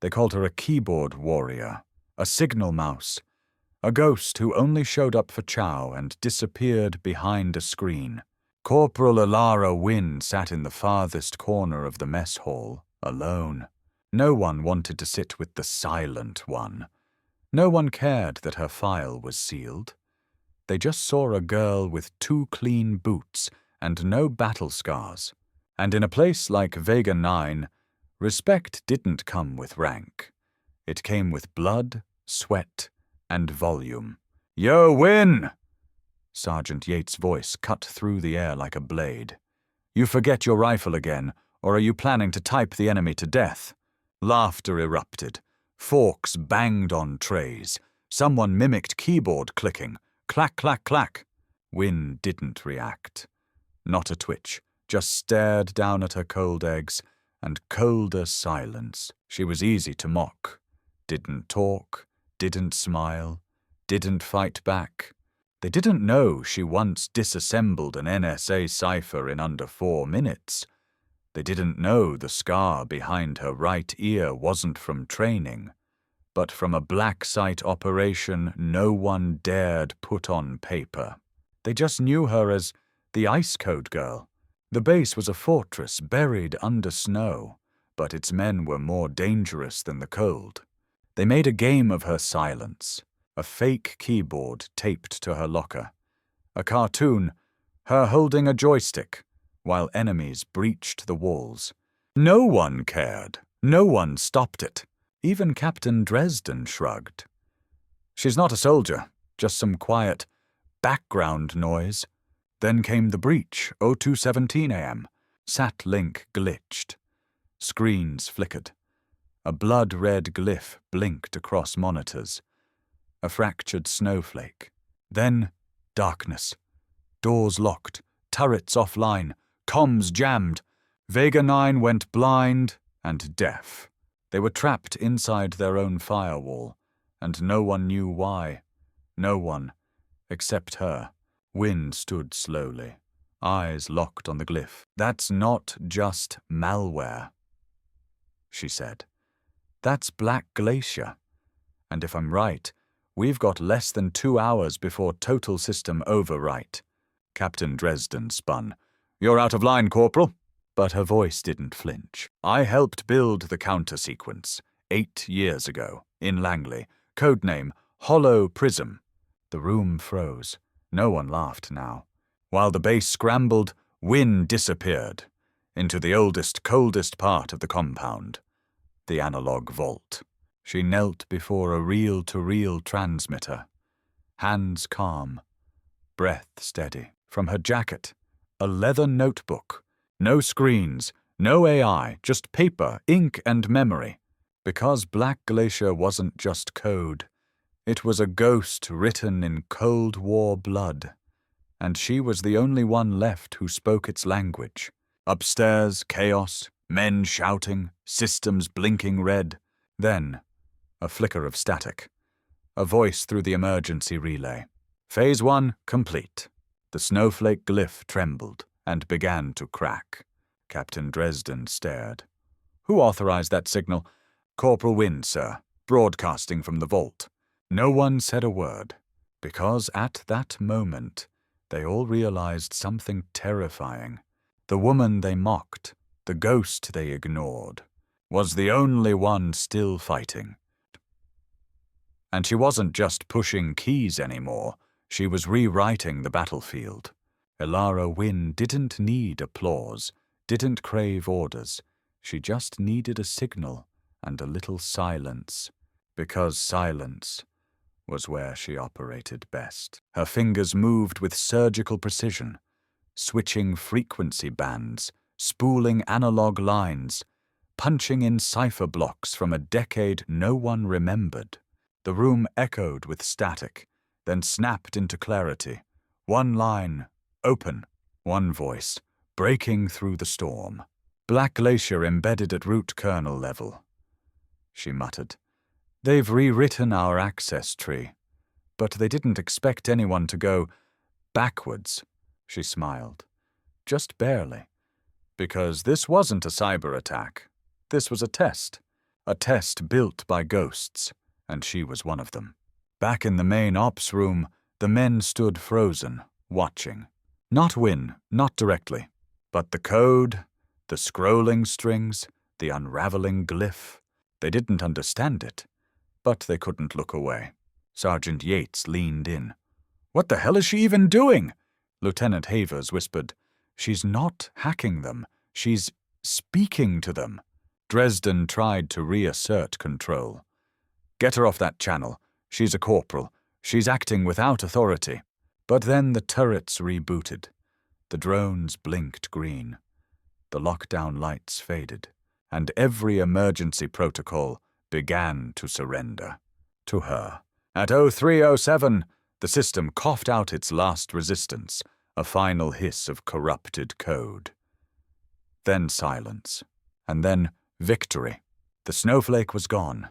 They called her a keyboard warrior, a signal mouse, a ghost who only showed up for chow and disappeared behind a screen. Corporal Alara Wynne sat in the farthest corner of the mess hall, alone. No one wanted to sit with the silent one. No one cared that her file was sealed. They just saw a girl with 2 clean boots and no battle scars. And in a place like Vega 9, respect didn't come with rank. It came with blood, sweat, and volume. "Yo, Wynne!" Sergeant Yates' voice cut through the air like a blade. "You forget your rifle again, or are you planning to type the enemy to death?" Laughter erupted. Forks banged on trays. Someone mimicked keyboard clicking. Clack, clack, clack. Wynne didn't react. Not a twitch, just stared down at her cold eggs, and colder silence. She was easy to mock. Didn't talk, didn't smile, didn't fight back. They didn't know she once disassembled an NSA cipher in under 4 minutes. They didn't know the scar behind her right ear wasn't from training, but from a black site operation no one dared put on paper. They just knew her as the Ice Code Girl. The base was a fortress buried under snow, but its men were more dangerous than the cold. They made a game of her silence. A fake keyboard taped to her locker. A cartoon, her holding a joystick, while enemies breached the walls. No one cared. No one stopped it. Even Captain Dresden shrugged. "She's not a soldier, just some quiet background noise." Then came the breach, 02:17 a.m. Sat link glitched. Screens flickered. A blood-red glyph blinked across monitors. A fractured snowflake. Then darkness. Doors locked, turrets offline, comms jammed. Vega 9 went blind and deaf. They were trapped inside their own firewall, and no one knew why. No one, except her. Wynne stood slowly, eyes locked on the glyph. "That's not just malware," she said. "That's Black Glacier. And if I'm right, we've got less than 2 hours before total system overwrite." Captain Dresden spun. "You're out of line, Corporal." But her voice didn't flinch. "I helped build the counter-sequence 8 years ago, in Langley. Codename Hollow Prism." The room froze. No one laughed now. While the base scrambled, Wynne disappeared into the oldest, coldest part of the compound, the analog vault. She knelt before a reel-to-reel transmitter, hands calm, breath steady. From her jacket, a leather notebook. No screens, no AI, just paper, ink, and memory. Because Black Glacier wasn't just code. It was a ghost written in Cold War blood, and she was the only one left who spoke its language. Upstairs, chaos, men shouting, systems blinking red. Then, a flicker of static. A voice through the emergency relay. "Phase 1 complete." The snowflake glyph trembled and began to crack. Captain Dresden stared. "Who authorized that signal?" "Corporal Wynne, sir, broadcasting from the vault." No one said a word, because at that moment they all realized something terrifying. The woman they mocked, the ghost they ignored, was the only one still fighting. And she wasn't just pushing keys anymore, she was rewriting the battlefield. Alara Wynne didn't need applause, didn't crave orders. She just needed a signal and a little silence, because silence was where she operated best. Her fingers moved with surgical precision, switching frequency bands, spooling analog lines, punching in cipher blocks from a decade no one remembered. The room echoed with static, then snapped into clarity. One line, open. One voice, breaking through the storm. "Black Glacier embedded at root kernel level," she muttered. "They've rewritten our access tree, but they didn't expect anyone to go backwards." She smiled. "Just barely. Because this wasn't a cyber attack. This was a test. a test built by ghosts, and she was one of them. Back in the main ops room, the men stood frozen, watching. Not Wynne, not directly, but the code, the scrolling strings, the unraveling glyph. They didn't understand it, but they couldn't look away. Sergeant Yates leaned in. "What the hell is she even doing?" Lieutenant Havers whispered. "She's not hacking them. She's speaking to them." Dresden tried to reassert control. "Get her off that channel. She's a corporal. She's acting without authority." But then the turrets rebooted. The drones blinked green. The lockdown lights faded, and every emergency protocol began to surrender. To her. At 0307, the system coughed out its last resistance, a final hiss of corrupted code. Then silence, and then victory. The snowflake was gone.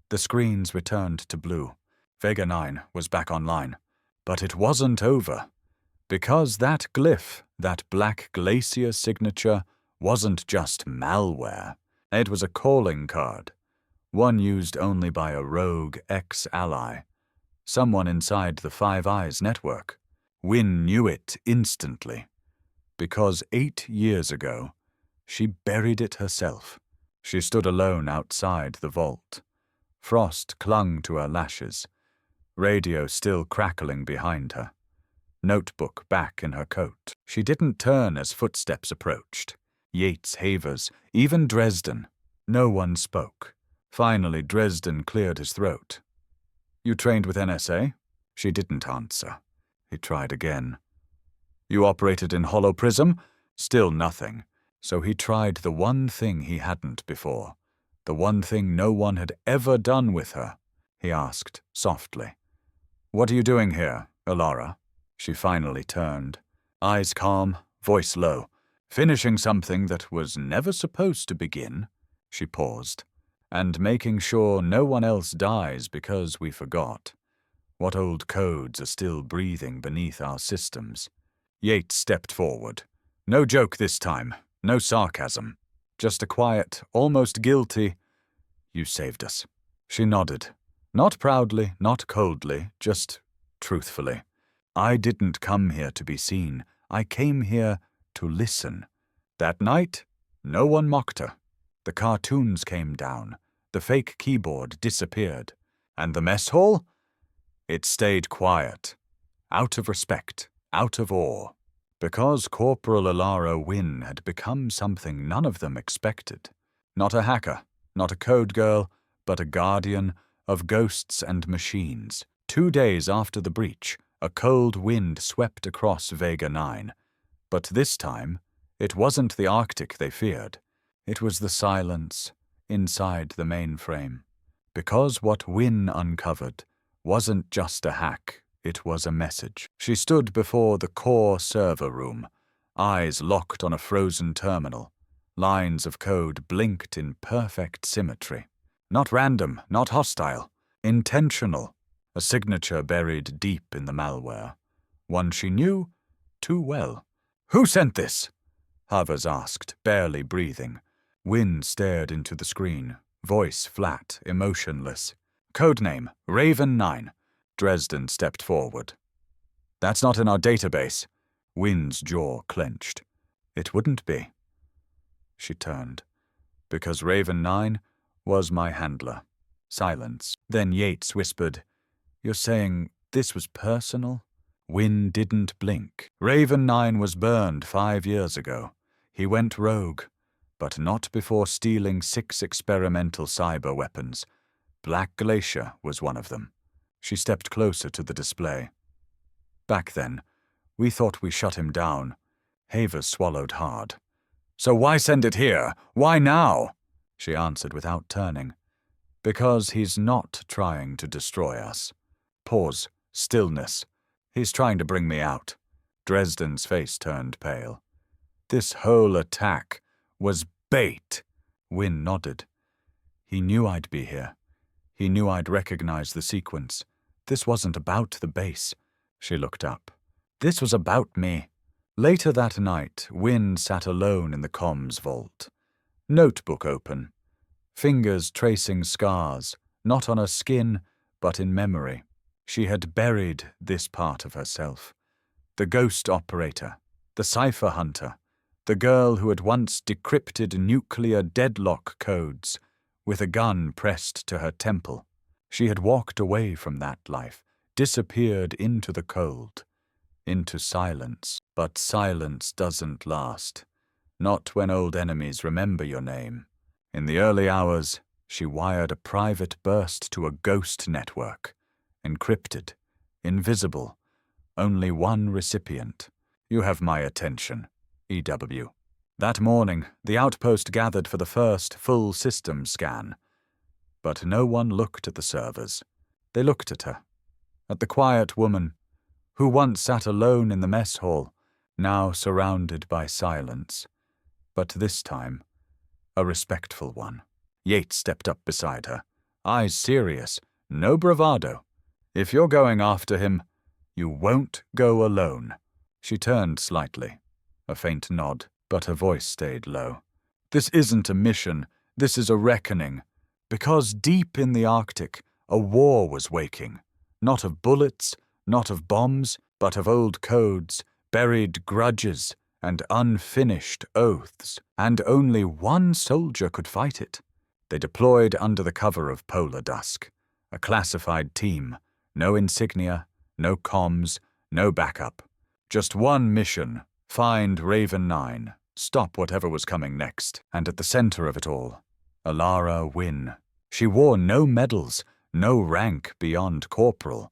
The screens returned to blue. Vega 9 was back online. But it wasn't over. Because that glyph, that black glacier signature, wasn't just malware. It was a calling card, one used only by a rogue ex-ally, someone inside the Five Eyes network. Wynne knew it instantly, because 8 years ago, she buried it herself. She stood alone outside the vault. Frost clung to her lashes, radio still crackling behind her, notebook back in her coat. She didn't turn as footsteps approached. Yates, Havers, even Dresden. No one spoke. Finally, Dresden cleared his throat. "You trained with NSA?" She didn't answer. He tried again. "You operated in holoprism?" Still nothing. So he tried the one thing he hadn't before, the one thing no one had ever done with her. He asked softly, "What are you doing here, Alara?" She finally turned, eyes calm, voice low. "Finishing something that was never supposed to begin." She paused, "and making sure no one else dies because we forgot. What old codes are still breathing beneath our systems?" Yates stepped forward. No joke this time, no sarcasm. Just a quiet, almost guilty, "You saved us." She nodded. Not proudly, not coldly, just truthfully. "I didn't come here to be seen. I came here to listen." That night, no one mocked her. The cartoons came down. The fake keyboard disappeared. And the mess hall? It stayed quiet. Out of respect, out of awe. Because Corporal Alara Wynne had become something none of them expected. Not a hacker, not a code girl, but a guardian of ghosts and machines. 2 days after the breach, a cold wind swept across Vega 9. But this time, it wasn't the Arctic they feared. It was the silence inside the mainframe. Because what Wynne uncovered wasn't just a hack, it was a message. She stood before the core server room, eyes locked on a frozen terminal. Lines of code blinked in perfect symmetry. Not random, not hostile. Intentional. A signature buried deep in the malware. One she knew too well. "Who sent this?" Havers asked, barely breathing. Wynne stared into the screen, voice flat, emotionless. "Codename, Raven 9. Dresden stepped forward. "That's not in our database." Wynne's jaw clenched. "It wouldn't be." She turned. "Because Raven 9 was my handler." Silence. Then Yates whispered, "You're saying this was personal?" Wynne didn't blink. Raven 9 was burned 5 years ago. He went rogue, but not before stealing 6 experimental cyber weapons. Black Glacier was one of them. She stepped closer to the display. "Back then, we thought we shut him down." Havers swallowed hard. "So why send it here? Why now?" She answered without turning. "Because he's not trying to destroy us." Pause. Stillness. "He's trying to bring me out." Dresden's face turned pale. "This whole attack was bait." Wynne nodded. "He knew I'd be here. He knew I'd recognize the sequence. This wasn't about the base." She looked up. "This was about me." Later that night, Wynne sat alone in the comms vault. Notebook open. fingers tracing scars, not on her skin, but in memory. She had buried this part of herself. The ghost operator, the cipher hunter, the girl who had once decrypted nuclear deadlock codes with a gun pressed to her temple. She had walked away from that life, disappeared into the cold, into silence. But silence doesn't last, not when old enemies remember your name. In the early hours, she wired a private burst to a ghost network, encrypted, invisible, only one recipient. You have my attention, EW. That morning, the outpost gathered for the first full system scan. But no one looked at the servers. They looked at her, at the quiet woman who once sat alone in the mess hall, now surrounded by silence. But this time, a respectful one. Yates stepped up beside her, eyes serious, no bravado. If you're going after him, you won't go alone. She turned slightly, a faint nod, but her voice stayed low. This isn't a mission, this is a reckoning. Because deep in the Arctic, a war was waking. Not of bullets, not of bombs, but of old codes, buried grudges, and unfinished oaths. And only one soldier could fight it. They deployed under the cover of polar dusk. A classified team. No insignia, no comms, no backup. Just one mission. Find Raven 9. Stop whatever was coming next. And at the center of it all, Alara Wynne. She wore no medals, no rank beyond corporal.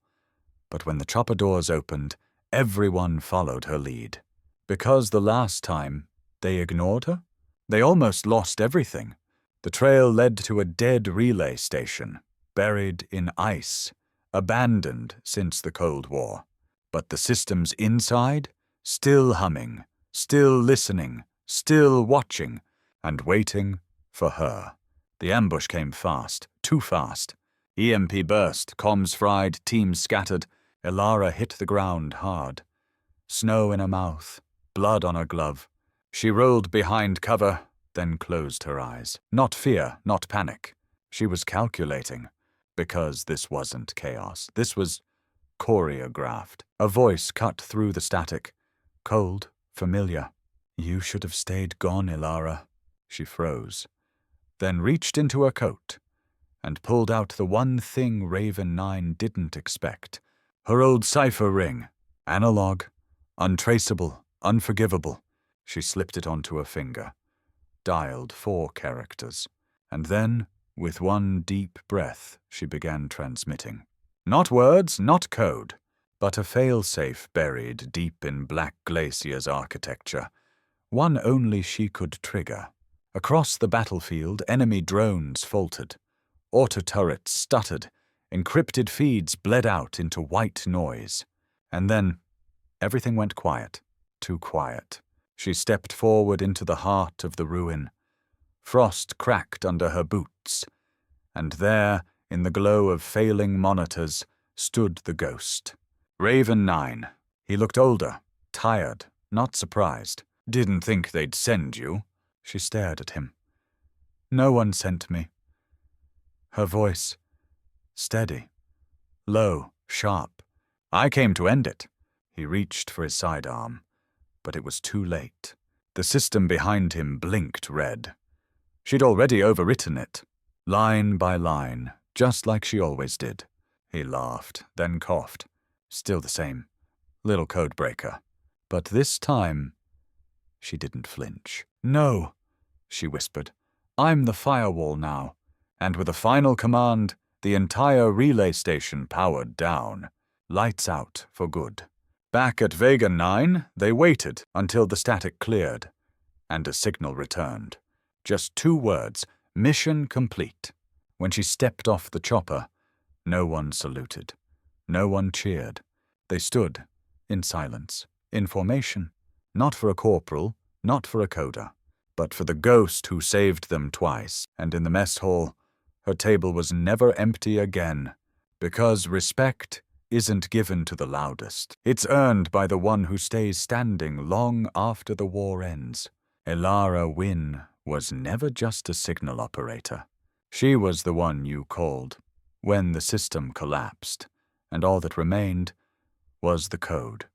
But when the chopper doors opened, everyone followed her lead. Because the last time, they ignored her? They almost lost everything. The trail led to a dead relay station, buried in ice, abandoned since the Cold War. But the systems inside, still humming, still listening, still watching, and waiting for her. The ambush came fast, too fast. EMP burst, comms fried, teams scattered. Alara hit the ground hard. Snow in her mouth, blood on her glove. She rolled behind cover, then closed her eyes. Not fear, not panic. She was calculating, because this wasn't chaos. This was choreographed. A voice cut through the static. Cold, familiar. You should have stayed gone, Alara. She froze, then reached into her coat and pulled out the one thing Raven 9 didn't expect. Her old cipher ring. Analog, untraceable, unforgivable. She slipped it onto her finger, dialed 4 characters, and then, with one deep breath, she began transmitting. Not words, not code, but a failsafe buried deep in Black Glacier's architecture, one only she could trigger. Across the battlefield, enemy drones faltered. Auto-turrets stuttered. Encrypted feeds bled out into white noise. And then, everything went quiet. Too quiet. She stepped forward into the heart of the ruin. Frost cracked under her boots. And there, in the glow of failing monitors, stood the ghost. Raven 9. He looked older, tired, not surprised. Didn't think they'd send you. She stared at him. No one sent me. Her voice, steady, low, sharp. I came to end it. He reached for his sidearm, but it was too late. The system behind him blinked red. She'd already overwritten it, line by line, just like she always did. He laughed, then coughed. Still the same. Little code breaker. But this time, she didn't flinch. No, she whispered. I'm the firewall now. And with a final command, the entire relay station powered down. Lights out for good. Back at Vega 9, they waited until the static cleared, and a signal returned. Just 2 words, mission complete. When she stepped off the chopper, no one saluted. No one cheered. They stood, in silence, in formation, not for a corporal, not for a coder, but for the ghost who saved them twice. And in the mess hall, her table was never empty again, because respect isn't given to the loudest. It's earned by the one who stays standing long after the war ends. Alara Wynne was never just a signal operator. She was the one you called when the system collapsed, and all that remained was the code.